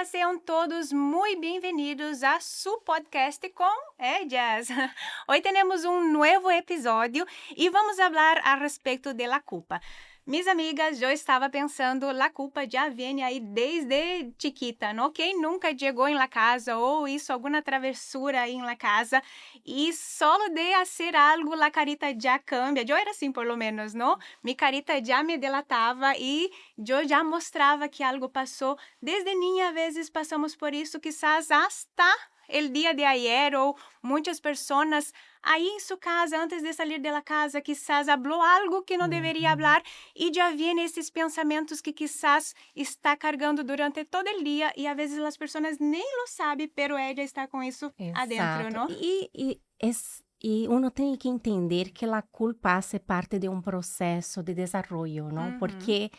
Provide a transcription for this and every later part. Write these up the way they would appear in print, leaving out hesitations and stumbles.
sean todos muy bienvenidos a su podcast con ellas. Hoy tenemos un nuevo episodio y vamos a hablar a respecto de la culpa. Mis amigas, eu estava pensando, a culpa já vem aí desde chiquita, não? Quem nunca chegou em la casa ou hizo alguma travessura aí em la casa e solo de fazer algo, a carita já cambia. Eu era assim, por lo menos, não? Minha carita já me delatava e eu já mostrava que algo passou. Desde niña, às vezes, passamos por isso, quizás hasta el día de ayer ou muitas pessoas aí em sua casa, antes de sair da casa, quizás habló algo que não deveria hablar e já vem esses pensamentos que quizás está carregando durante todo o dia e às vezes as pessoas nem lo sabem, pero ela está com isso adentro, Exato. não? E uno tem que entender que a culpa faz parte de um processo de desenvolvimento, não? Porque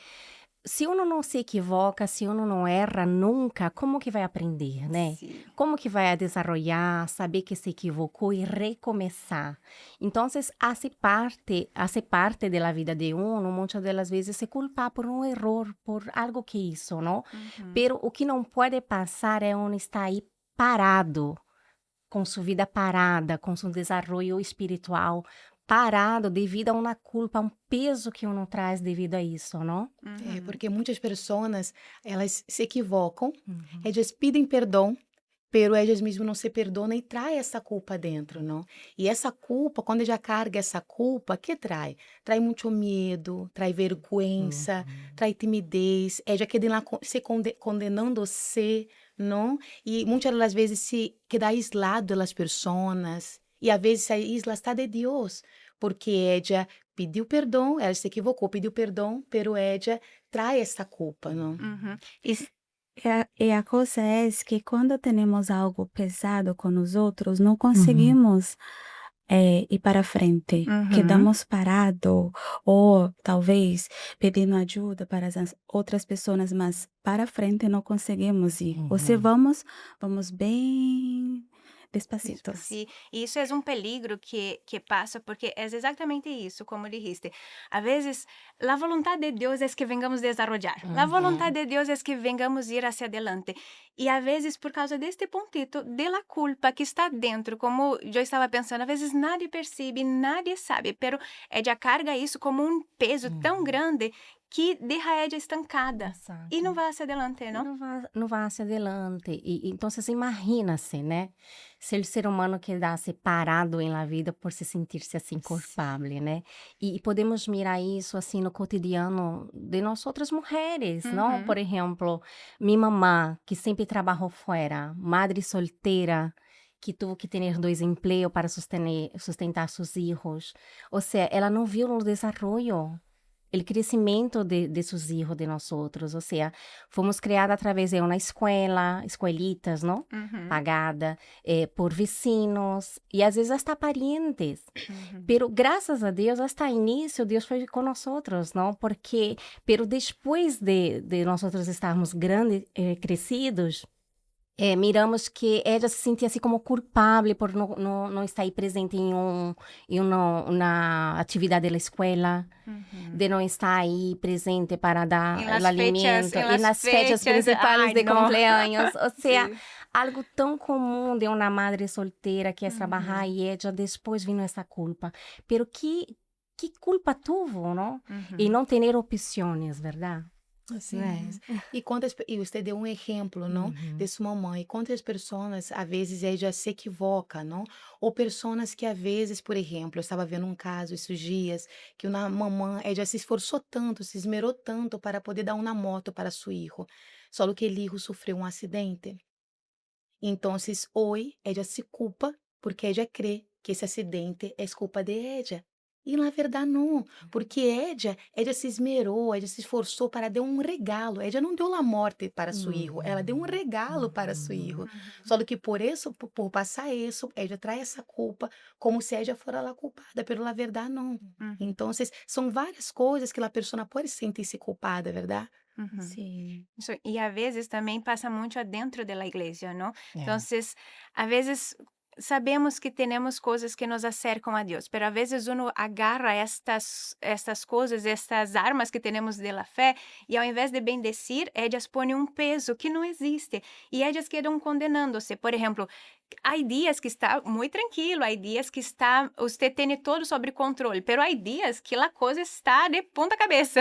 se uno não se equivoca, se uno não erra nunca, como que vai aprender, né? Sim. Como que vai desenvolver, saber que se equivocou e recomeçar? Então, hace parte da vida de uno, muitas das vezes se culpar por um erro, por algo que hizo, não? Pero o que não pode passar é uno estar aí parado, com sua vida parada, com seu desenvolvimento espiritual parado devido a uma culpa, a um peso que uno traz devido a isso, não? Porque muitas pessoas, elas se equivocam, Uhum. elas pedem perdão, pero elas mesmo não se perdoam e traz essa culpa dentro, não? E essa culpa, quando já carga essa culpa, que traz? Traz muito medo, traz vergonha, traz timidez, já quer lá se condenando-se, não? E muitas das vezes se queda aislado das pessoas, e às vezes a isla está de Deus, porque ela pediu perdão, ela se equivocou, pediu perdão, pero ela traz essa culpa, não? A coisa é que quando temos algo pesado com os outros, não conseguimos ir para frente. Quedamos parados, ou talvez pedindo ajuda para as outras pessoas, mas para frente não conseguimos ir. Ou se vamos bem despacito. Sí, y eso es un peligro que pasa porque es exactamente eso, como dijiste. A veces la voluntad de Dios es que vengamos desarrollar, la voluntad de Dios es que vengamos ir hacia adelante. Y a veces por causa de este puntito de la culpa que está dentro, como yo estaba pensando, a veces nadie percibe, nadie sabe, pero ella carga isso como un peso tão grande que deja a ella estancada Exato. e não vai hacia adelante, não? Não vai hacia adelante. E então, imagina-se, né? Se o ser humano quedasse parado em la vida por se sentir-se assim culpável, né? E podemos mirar isso assim no cotidiano de nós outras mulheres, não? Por exemplo, minha mamã, que sempre trabalhou fora, madre solteira, que teve que ter 2 empregos para sustentar seus filhos. Ou seja, ela não viu o desenvolvimento, o crescimento de seus filhos, de nós outros. Ou seja, fomos criadas através de uma escola, escoelitas, não? Pagada por vecinos e às vezes hasta parientes. Pero graças a Deus, hasta início, Deus foi com nós outros, não? Porque, pero depois de nós outros estarmos grandes, crescidos, miramos que ela se sentia assim como culpável por não estar aí presente em uma atividade da escola, de não estar aí presente para dar o alimento, e nas fechas principais de cumpleaños. Ou seja, algo tão comum de uma madre solteira que é trabalhar e ela depois vindo essa culpa. Pero que culpa tuvo, não? E não ter opções, verdade? Assim E você deu um exemplo, não? De sua mamãe. Quantas pessoas, às vezes, ela se equivoca, não? Ou pessoas que, às vezes, por exemplo, eu estava vendo um caso esses dias, que uma mamãe, ela se esforçou tanto, se esmerou tanto para poder dar uma moto para seu filho. Só que o filho sofreu um acidente. Então, hoje, ela se culpa porque ela crê que esse acidente é culpa de ela. E na verdade não, porque ela se esmerou, ela se esforçou para dar um regalo. Ela não deu a morte para seu filho, ela deu um regalo para seu filho. Só que por isso, por passar isso, ela traz essa culpa como se ela fosse a culpada, pero na verdade não. Então, são várias coisas que a pessoa pode sentir-se culpada, verdade? Sim. E a vezes também passa muito adentro da igreja, não? Então, a vezes sabemos que temos coisas que nos acercam a Deus, pero a vezes uno agarra estas coisas, estas armas que temos de la fé, e ao invés de bendecir, elas põem um peso que não existe, e elas quedam condenando-se. Por exemplo, há dias que está muito tranquilo, há dias que está, você tem todo sob controle, pero há dias que a coisa está de ponta cabeça.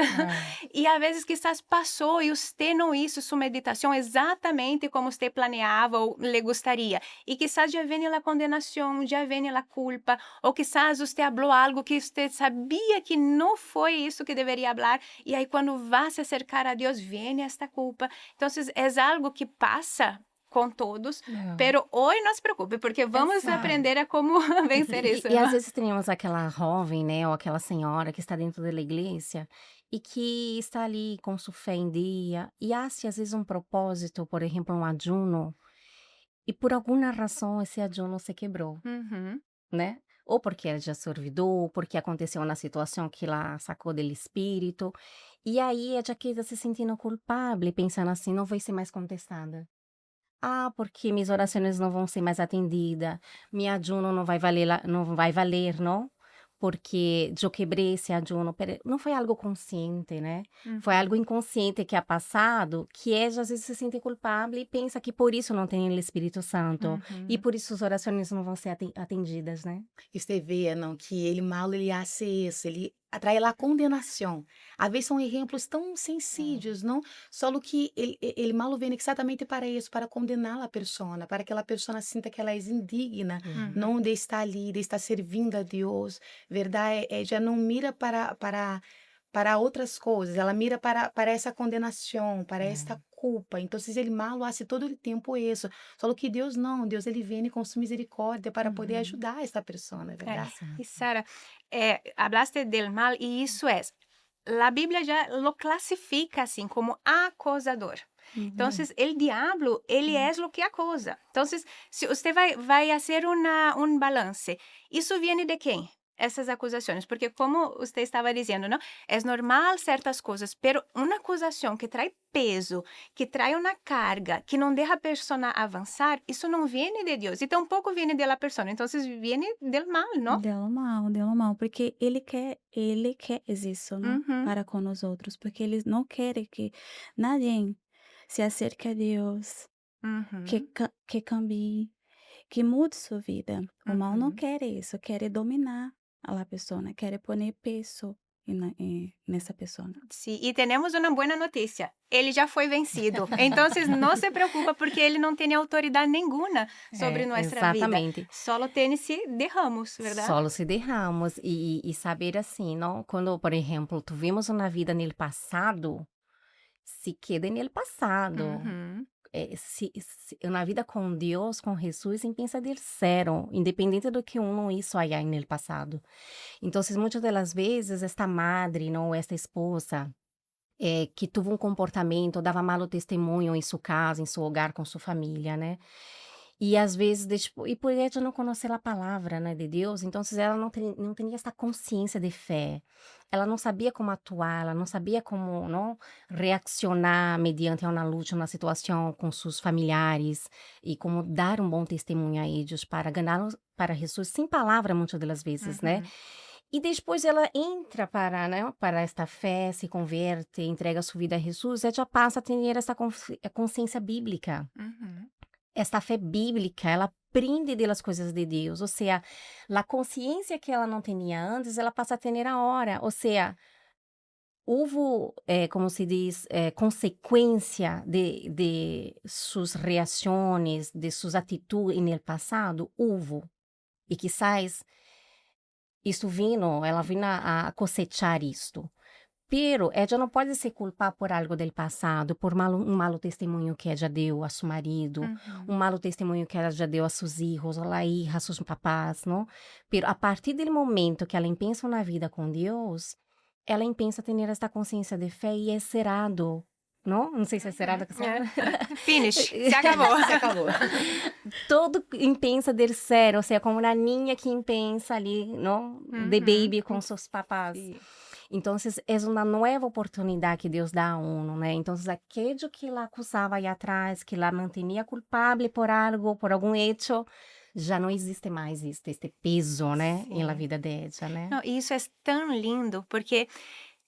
E às vezes quizás passou e você não hizo sua meditação exatamente como você planeava ou lhe gostaria. E quizás já vem a condenação, já vem a culpa, ou quizás você falou algo que você sabia que não foi isso que deveria falar, e aí quando vai se acercar a Deus, vem esta culpa. Então, é algo que passa com todos, pero hoje não se preocupe, porque vamos Exato. aprender a como vencer isso. E às vezes temos aquela jovem, né, ou aquela senhora que está dentro da igreja e que está ali com sua fé em dia e acha às vezes um propósito, por exemplo, um ajuno, e por alguma razão esse ajuno se quebrou, Uhum. né? Ou porque ela já se olvidou, ou porque aconteceu uma situação que ela sacou do espírito, e aí ela já queda se sentindo culpável, pensando assim, não vai ser mais contestada. Ah, porque minhas orações não vão ser mais atendidas, minha ajuno não vai valer, não vai valer, não? Porque eu quebrei esse ajuno. Não foi algo consciente, né? Foi algo inconsciente que ha passado, que ela às vezes se sente culpável e pensa que por isso não tem o Espírito Santo. E por isso as orações não vão ser atendidas, né? E você vê, não, que ele mal, ele hace isso, ele atrai a condenação. Às vezes são exemplos tão sencillos, não? Só que ele mal vem exatamente para isso, para condenar a pessoa, para que a pessoa sinta que ela é indigna, não de estar ali, de estar servindo a Deus, verdade? Já não mira para outras coisas, ela mira para essa condenação, para esta culpa. Então, ele mal faz todo o tempo isso. Só que Deus não, Deus ele vem com sua misericórdia para poder ajudar essa pessoa, verdade? E Sara, hablaste del mal e isso é, a Bíblia já lo classifica assim como acusador. Então, o diabo, ele é o que acusa. Então, se você vai fazer um balance, isso vem de quem? Essas acusações, porque como você estava dizendo, não? É normal certas coisas, pero uma acusação que traz peso, que traz uma carga, que não deixa a pessoa avançar, isso não vem de Deus, e tampouco vem da pessoa, então vem do mal, não? Deu mal, porque ele quer isso, não? Uhum. Para com nós outros, porque ele não quer que nadie se acerque a Deus, Uhum. que cambie, que mude sua vida. O mal não Uhum. quer isso, quer dominar a pessoa, quer pôr peso nessa pessoa. Sim, e temos uma boa notícia. Ele já foi vencido. Então, não se preocupa porque ele não tem autoridade nenhuma sobre nossa vida. Exatamente. Só tem se derramos, verdade? Solo se derramos e saber assim, não? Quando, por exemplo, tuvimos uma vida no passado, se queda no passado. Uhum. Na vida com Deus, com Jesus, empieza del zero, independente do que uno hizo allá no passado. Então, muitas das vezes, esta madre, não, esta esposa, que teve um comportamento, dava malo testemunho em sua casa, em seu hogar, com sua família, né? E às vezes, e por ela não conhecer a palavra, né, de Deus, então ela não tinha essa consciência de fé. Ela não sabia como atuar, ela não sabia como não reaccionar mediante uma luta, uma situação com seus familiares e como dar um bom testemunho a eles para ganhá-los para Jesus sem palavra muitas das vezes, né? E depois ela entra para esta fé, se converte, entrega sua vida a Jesus, ela já passa a ter essa consciência bíblica. Uhum. Esta fé bíblica, ela aprende das coisas de Deus, ou seja, a consciência que ela não tinha antes, ela passa a ter agora, ou seja, houve, como se diz, consequência de suas reações, de suas atitudes no passado, houve, e quizás ela vino a cosechar isto. Pero ella não pode se culpar por algo del passado, por um malo testemunho que ella deu a seu marido, um malo testemunho que ela já deu a seus filhos, a hija, a seus papás, não? Pero a partir do momento que ela pensa na vida com Deus, ela pensa ter esta consciência de fé e é cerrado, não? Não sei se é cerrado que se fala. Finish, se acabou. Se acabou. Todo pensa del zero, ou seja, como uma ninha que pensa ali, não? De baby com seus papás. Sim. Então, é uma nova oportunidade que Deus dá a uno, né? Então, aquilo que ela acusava aí atrás, que ela mantinha culpável por algo, por algum hecho, já não existe mais isso, este peso, né, em la Sim. vida de ella, né? No, y eso es tan lindo porque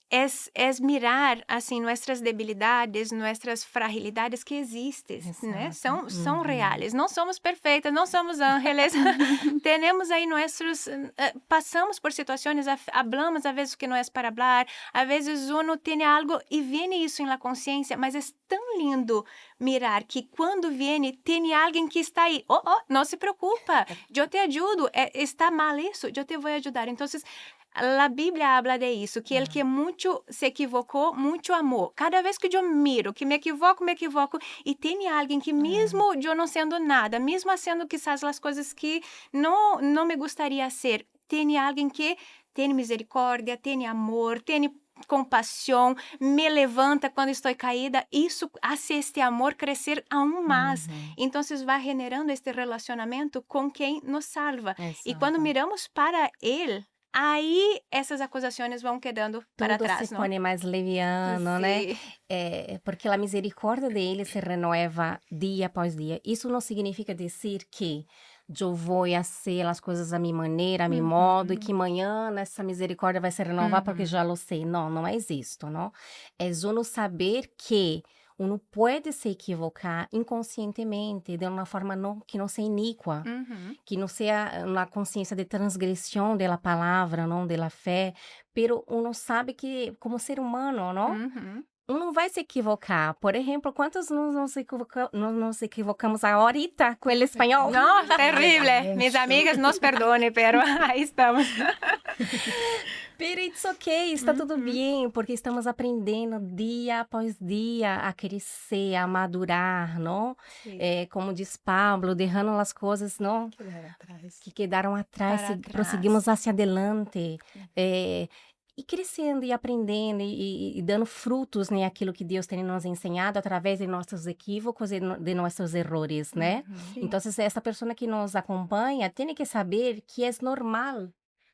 es mirar assim nossas debilidades, nossas fragilidades que existem, né? Exato. São Uhum. reais. Não somos perfeitas, não somos ángeles. Temos aí nossos, passamos por situações, hablamos a vezes que não é para falar, a vezes uno tem algo e vem isso em la consciência, mas é tão lindo mirar que quando vem, tem alguém que está aí. Oh, oh, não se preocupa, eu te ajudo. Está mal isso, eu te vou ajudar. Então, a Bíblia habla de isso, que el que muito se equivocou, muito amou. Cada vez que eu miro, que me equivoco, e tem alguém que mesmo eu não sendo nada, mesmo sendo quizás as coisas que não me gostaria ser, tem alguém que tem misericórdia, tem amor, tem compaixão, me levanta quando estou caída, isso hace este amor crescer aún mais. Uhum. Então, vai generando este relacionamento com quem nos salva. E quando Exato. miramos para Ele, aí essas acusações vão quedando para Tudo trás, se não? põe mais leviano, né? Sim. Porque a misericórdia dele se renova dia após dia. Isso não significa dizer que eu vou fazer as coisas a minha maneira, a meu modo, e que amanhã essa misericórdia vai se renovar porque já lo sei. Não, não é isso, não? É uno saber que uno pode se equivocar inconscientemente, de uma forma que não seja iníqua. Uhum. Que não seja uma consciência de transgressão da palavra, não da fé, pero uno sabe que como ser humano, não? Uhum. Uno vai se equivocar. Por exemplo, quantos nós nos equivocamos ahorita com o espanhol? Não, terrível. Minhas amigas, nos perdone, pero aí estamos. Pero it's okay, está tudo bem, porque estamos aprendendo dia após dia a crescer, a madurar, não? Sim. Como diz Pablo, deixando as coisas, não? Quedar atrás. Que quedaram atrás, Para trás. prosseguimos hacia adelante, e crescendo e aprendendo e dando frutos, né, aquilo que Deus tem nos ensinado através de nossos equívocos e de nossos errores, né? Então, essa pessoa que nos acompanha tem que saber que é normal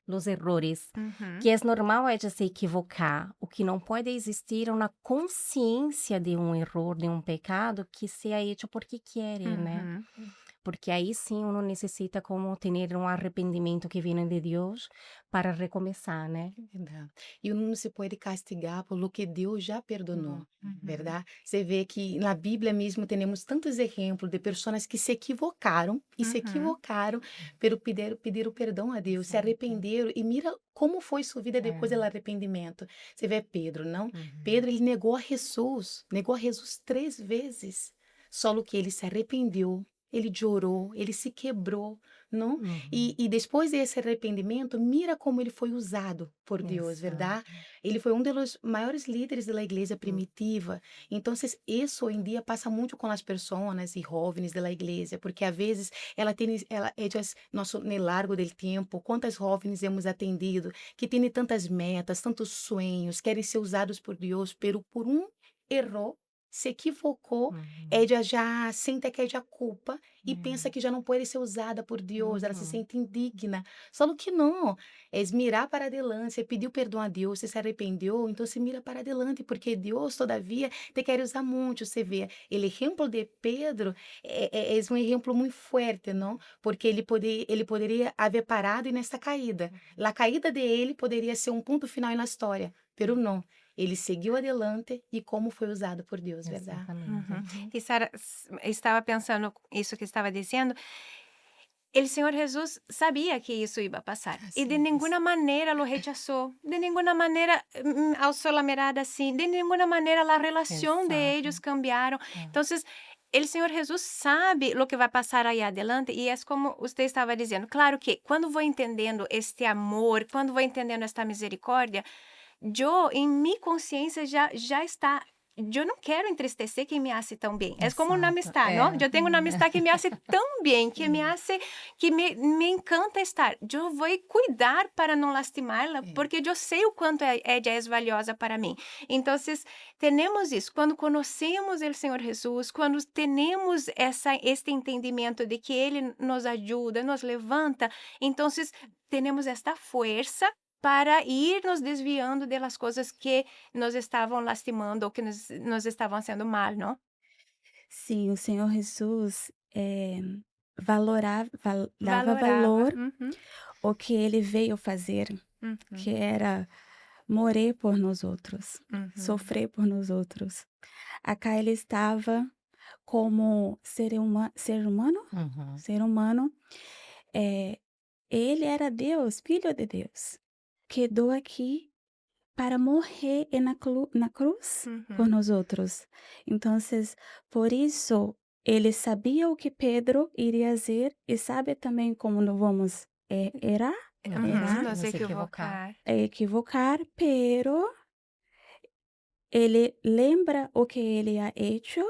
os errores, Uhum. que é normal a gente se equivocar. O que não pode existir é uma consciência de um erro, de um pecado que seja feito porque quer, né? Uhum. Porque aí sim uno necessita como ter um arrependimento que vem de Deus para recomeçar, né? Verdade. E uno não se pode castigar por lo que Deus já perdonou, Uhum. verdade? Você vê que na Bíblia mesmo temos tantos exemplos de pessoas que se equivocaram e se Uhum. equivocaram, pero pediram perdão a Deus, se Exato. arrependeram e mira como foi sua vida depois do arrependimento. Você vê Pedro, não? Pedro, ele negou a Jesus 3 vezes, só que ele se arrependeu. Ele chorou, ele se quebrou, não? E depois desse arrependimento, mira como ele foi usado por Deus, verdade? Ele foi um dos maiores líderes da igreja primitiva. Então, isso hoje em dia passa muito com as pessoas e jovens da igreja, porque às vezes elas, no largo do tempo, quantas jovens hemos atendido que têm tantas metas, tantos sonhos, querem ser usados por Deus, pero por um erro se equivocou, ela já sente que é culpa e pensa que já não pode ser usada por Deus, ela se sente indigna. Só que não, é mirar para adelante, você pediu perdão a Deus, você se arrependeu, então se mira para adelante, porque Deus, todavia, te quer usar muito. Você vê, o exemplo de Pedro é um exemplo muito forte, não? Porque ele poderia haver parado nessa caída. A caída dele poderia ser um ponto final na história, pero não. Ele seguiu adelante e como foi usado por Deus, verdade? Exatamente. Uhum. E Sara, estava pensando isso que estava dizendo. O Senhor Jesus sabia que isso ia passar e de Sim, nenhuma maneira lo rechazou, de nenhuma maneira alçou a mirada assim, de nenhuma maneira a relação de Exato. eles cambiaram. Então, o Senhor Jesus sabe o que vai passar aí adelante e é como você estava dizendo. Claro que quando vou entendendo este amor, quando vou entendendo esta misericórdia, eu, em minha consciência, já está. Eu não quero entristecer quem me hace tão bem. É como uma Exato, amistade, não? Eu tenho uma amistade que me hace tão bem, que me hace, que me encanta estar. Eu vou cuidar para não lastimá-la, porque eu sei o quanto ela é valiosa para mim. Então, temos isso. Quando conhecemos o Senhor Jesus, quando temos este entendimento de que Ele nos ajuda, nos levanta, então, temos esta força para ir nos desviando das coisas que nos estavam lastimando ou que nos estavam fazendo mal, não? Sim, o Senhor Jesus, dava Valorava. valor Uhum, ao que ele veio fazer, uhum, que era morrer por nós outros, uhum. sofrer por nós outros. Acá ele estava como Uhum. ser humano, eh, ele era Deus, filho de Deus, quedou aqui para morrer na cruz por Uhum. nós outros. Então, por isso, ele sabia o que Pedro iria dizer e sabe também como não vamos errar, Uhum, errar, Sim, nos não se equivocar. equivocar. equivocar, pero ele lembra o que ele ha hecho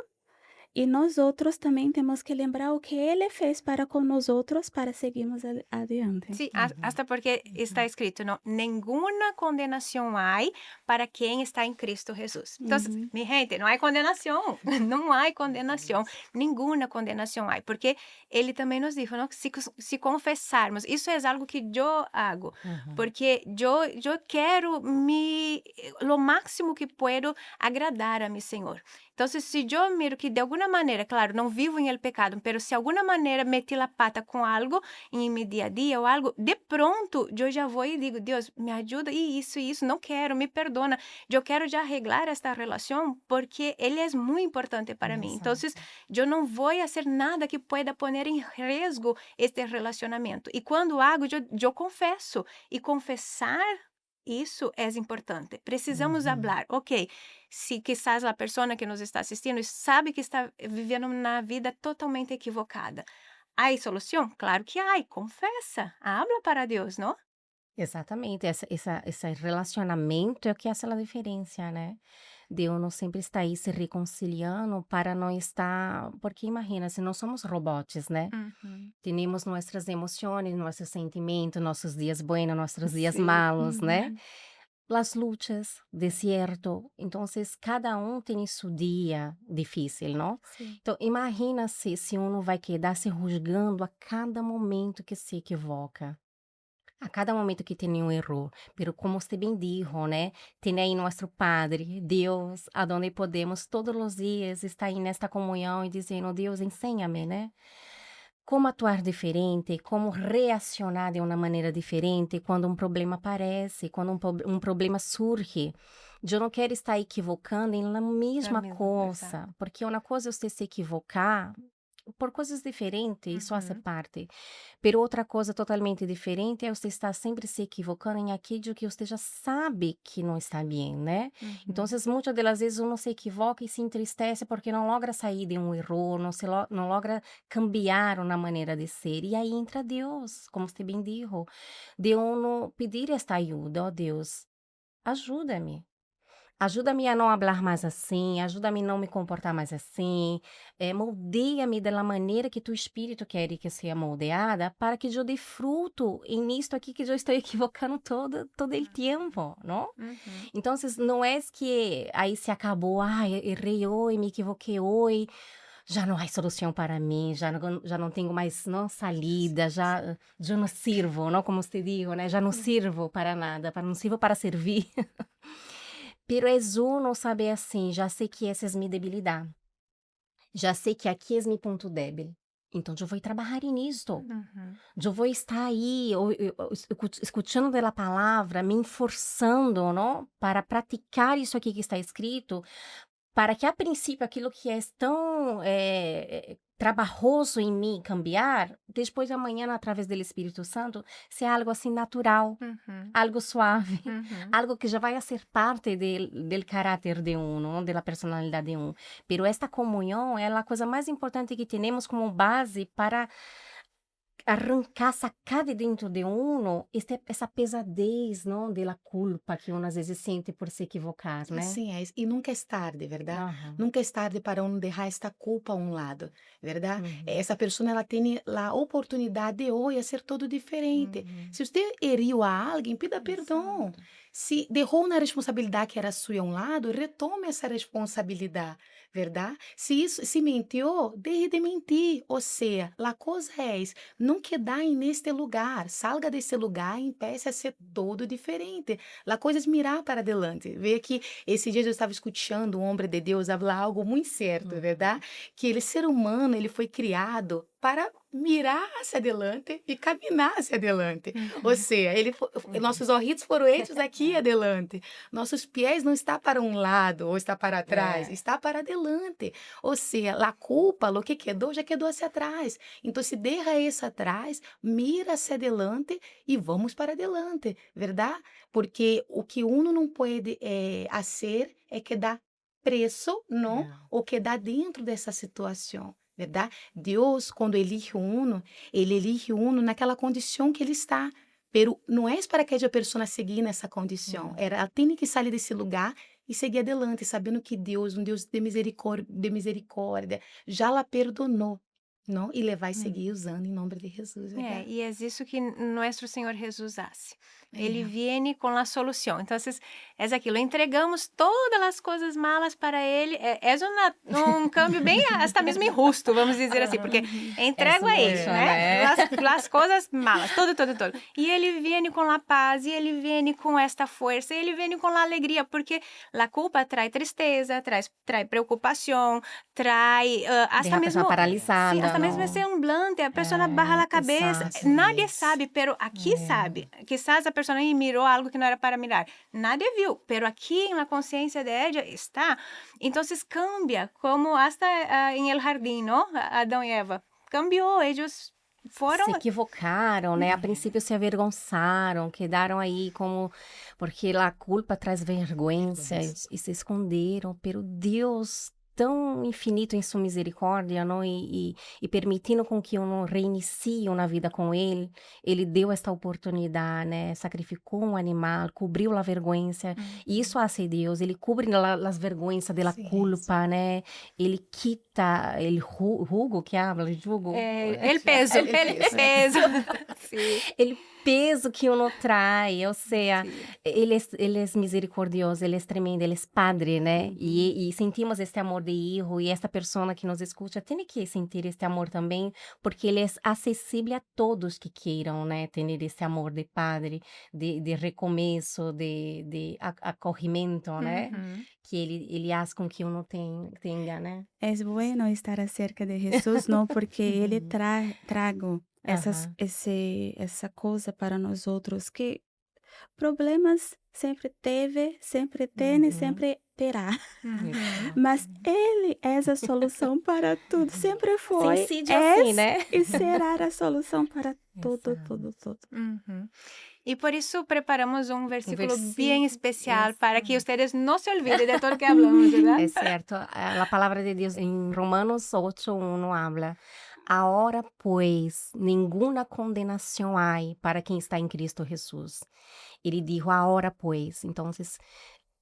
e nós outros também temos que lembrar o que ele fez para com nós outros para seguirmos adiante. Sí, Uhum. hasta porque está escrito, ¿no? Ninguna condenación hay para quien está en Cristo Jesús. Entonces, Uhum. mi gente, no hay condenación, no hay condenación, ninguna condenación hay, porque Ele também nos dijo, ¿no? Si confesarmos, isso é algo que eu hago, Uhum. porque eu quero lo máximo que puedo agradar a mi Senhor. Então, se eu miro que de alguma maneira, claro, não vivo em el pecado, mas se de alguma maneira meti la pata com algo em meu dia a dia ou algo, de pronto eu já vou e digo, Deus, me ajuda e isso, não quero, me perdona. Eu quero já arreglar esta relação porque Ele é muito importante para mim. Então, Exato. eu não vou fazer nada que pueda poner em risco este relacionamento. E quando hago, eu confesso. E confessar isso é importante. Precisamos Uhum. falar, ok, se quizás a pessoa que nos está assistindo sabe que está vivendo uma vida totalmente equivocada. Há solução? Claro que há. Confessa, habla para Deus, não? Exatamente, esse relacionamento é o que faz a diferença, né? Deus não sempre está aí se reconciliando para não estar. Porque imagina, se nós somos robots, né? Uhum. Temos nossas emoções, nossos sentimentos, nossos dias buenos, nossos dias Sim. malos, né? Uhum. Las lutas, desierto. Então, cada um tem seu dia difícil, não? Sim. Então, imagina se um vai quedar se rusgando a cada momento que se equivoca. A cada momento que tem um erro, pero como você bem disse, né? Tem aí nosso Padre, Deus, aonde podemos todos os dias estar aí nesta comunhão e dizendo, Deus, ensina-me, né? Como atuar diferente, como reacionar de uma maneira diferente quando um problema aparece, quando um problema surge. Eu não quero estar equivocando em la mesma mesma coisa, coisa. porque uma coisa é você se equivocar por coisas diferentes, isso faz Uhum. parte. Pero outra coisa totalmente diferente é você estar sempre se equivocando em aquilo que você já sabe que não está bem, né? Uhum. Então, muitas das vezes uno se equivoca e se entristece porque não logra sair de um erro, não logra cambiar uma maneira de ser. E aí entra Deus, como você bem disse, de uno pedir esta ajuda, ó Deus, ajuda-me. Ajuda-me a não falar mais assim, ajuda-me a não me comportar mais assim, moldeia-me da maneira que tu espírito quer que seja moldeada, para que eu dê fruto nisto aqui que eu estou equivocando todo o tempo, não? Uhum. Então, não é que aí se acabou, errei hoje, me equivoquei hoje, já não há solução para mim, já não tenho mais não, salida, já não sirvo, não? Como você diz, né? Já não sirvo para nada, não sirvo para servir. Pero es uno saber assim, já sei que essa é minha debilidade. Já sei que aqui é meu ponto débil. Então, eu vou trabalhar nisto. Uhum. Eu vou estar aí, escutando da palavra, me esforçando, não? Para praticar isso aqui que está escrito, para que a princípio aquilo que é tão trabalhoso em mim cambiar, depois de amanhã, através do Espírito Santo, seja algo assim natural, Uhum. algo suave, Uhum. algo que já vai ser parte del caráter de um, não? Da personalidade de um. Pero esta comunhão é a coisa mais importante que temos como base para arrancar, sacar de dentro de uno essa pesadez, não? De la culpa que uno às vezes sente por se equivocar, né? Assim é. E nunca é tarde, verdade? Aham. Nunca é tarde para um deixar esta culpa a um lado, verdade? Uhum. Essa pessoa ela tem a oportunidade de hoje ser todo diferente. Uhum. Se você heriu a alguém, pida perdão. Exato. Se derrou uma responsabilidade que era sua a um lado, retome essa responsabilidade, verdade? Se mentiu, deixe de mentir. Ou seja, a coisa é não quedar neste lugar, salga desse lugar e empiece a ser todo diferente. A coisa é mirar para adelante. Ver que esse dia eu estava escutando um homem de Deus falar algo muito certo, verdade? Que ele ser humano, ele foi criado para mirar hacia adelante e caminhar hacia adelante. Ou seja, nossos olhitos foram hechos aqui adelante. Nossos pés não está para um lado ou está para trás, está para adelante. Ou seja, a culpa, lo que quedou, já quedou hacia atrás. Então, se deixa isso atrás, mira hacia adelante e vamos para adelante, verdade? Porque o que uno não pode fazer é quedar preso, não? Ou quedar dentro dessa situação. Verdade? Deus, quando elige uno, ele elige uno naquela condição que ele está. Pero não é para que a pessoa seguir nessa condição. Ela tem que sair desse lugar e seguir adelante, sabendo que Deus, um Deus de misericórdia, já la perdonou, não? E ele vai seguir usando em nome de Jesus. E é isso que nosso Senhor Jesus hace. Ele viene com a solução. Então, é aquilo. Entregamos todas as coisas malas para Ele. É um câmbio bem, hasta mesmo injusto, vamos dizer assim, porque entrego a Ele, né? As coisas malas, tudo. E Ele viene com a paz, e Ele viene com esta força, e Ele viene com a alegria, porque a culpa traz tristeza, traz preocupação, traz hasta mesmo paralisada. Sim, hasta mesmo esse semblante, a pessoa barra a cabeça. Nadie sabe, pero aqui sabe. Quizás a pessoa mirou algo que não era para mirar. Nadie viu, pero aqui na consciência de ella está. Então, cambia, como hasta em el jardim, não? Adão e Eva. Cambiou, eles foram... Se equivocaram, né? A princípio se avergonçaram, quedaram aí como... Porque a culpa traz vergonha e se esconderam, pero Deus... tão infinito em sua misericórdia, não? E permitindo com que eu não reinicie na vida com ele deu esta oportunidade, né? Sacrificou um animal, cobriu a vergonha, e isso hace Deus, ele cobre as vergonhas da culpa, né? Ele quita o jugo que habla, o jugo? El peso. Ele peso que uno trae, ou seja, ele é misericordioso, ele é tremendo, ele é padre, né? E sentimos este amor de hijo, e esta pessoa que nos escuta tem que sentir este amor também, porque ele é acessível a todos que queiram, né? Ter este amor de padre, de recomeço, de acolhimento, né? Que ele faz com que uno tenha, né? É bueno estar acerca de Jesus, não? Porque ele trago essa coisa para nós outros, que problemas sempre teve, sempre tem e sempre terá. Mas ele é a solução para tudo. Sempre foi, Sensídio assim, né? E será a solução para tudo. E por isso preparamos um versículo bem especial para que vocês não se olvidem de tudo que falamos, verdade? É certo. A palavra de Deus em Romanos 8:1 habla: Ahora, pues, ninguna condenação há para quem está em Cristo Jesus. Ele dijo, ahora, pues. Então,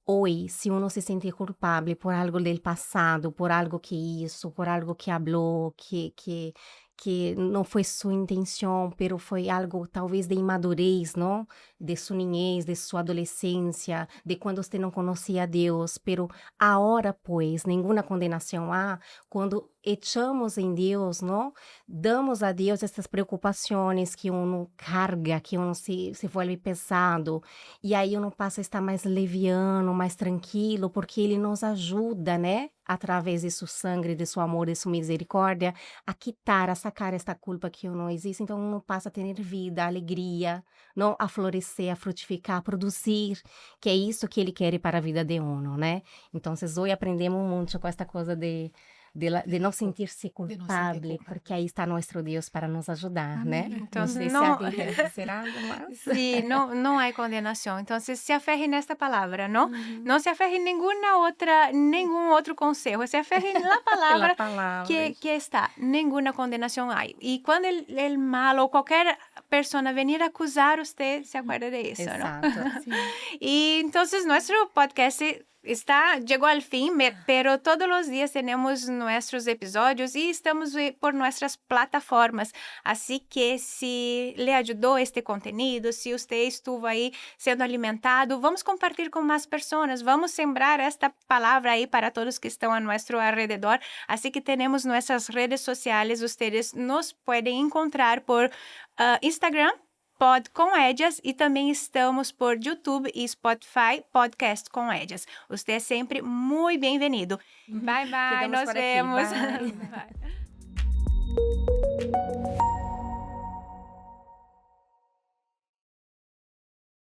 hoje, se uno se sentir culpável por algo del passado, por algo que hizo, por algo que habló, que não foi sua intenção, pero foi algo talvez de imadurez, não? De sua niñez, de sua adolescência, de quando você não conhecia a Deus, pero agora, pues, nenhuma condenação há quando echamos em Deus, não? Damos a Deus essas preocupações que uno carga, que uno se vuelve pesado, e aí uno passa a estar mais leviano, mais tranquilo, porque Ele nos ajuda, né? Através de seu sangue, de seu amor, de sua misericórdia, a quitar, a sacar esta culpa que não existe. Então, uno passa a ter vida, alegria, não? A florescer, a frutificar, a produzir, que é isso que Ele quer para a vida de uno, né? Então, hoje aprendemos muito com esta coisa de não sentir-se culpável, porque aí está nosso Deus para nos ajudar, né? Então, não sei se alguém quer dizer algo mais. Sim, não há condenação. Então, se aferre nesta palavra, não? Não se aferre em nenhum outro conselho. Se aferre na palavra que está. Nenhuma condenação há. E quando o mal ou qualquer pessoa venir acusar você, se acuerda de isso, Exato. não? E então, nosso podcast llegó al fin, pero todos los días tenemos nuestros episodios y estamos por nuestras plataformas. Así que si le ayudó este contenido, si usted estuvo ahí siendo alimentado, vamos compartir con más personas, vamos sembrar esta palabra ahí para todos que están a nuestro alrededor. Así que tenemos nuestras redes sociales, ustedes nos pueden encontrar por Instagram, Pod com Edias, e também estamos por YouTube e Spotify, Podcast com Edias. Você é sempre muito bem-vindo. Bye, bye. Nos vemos. Bye. Bye.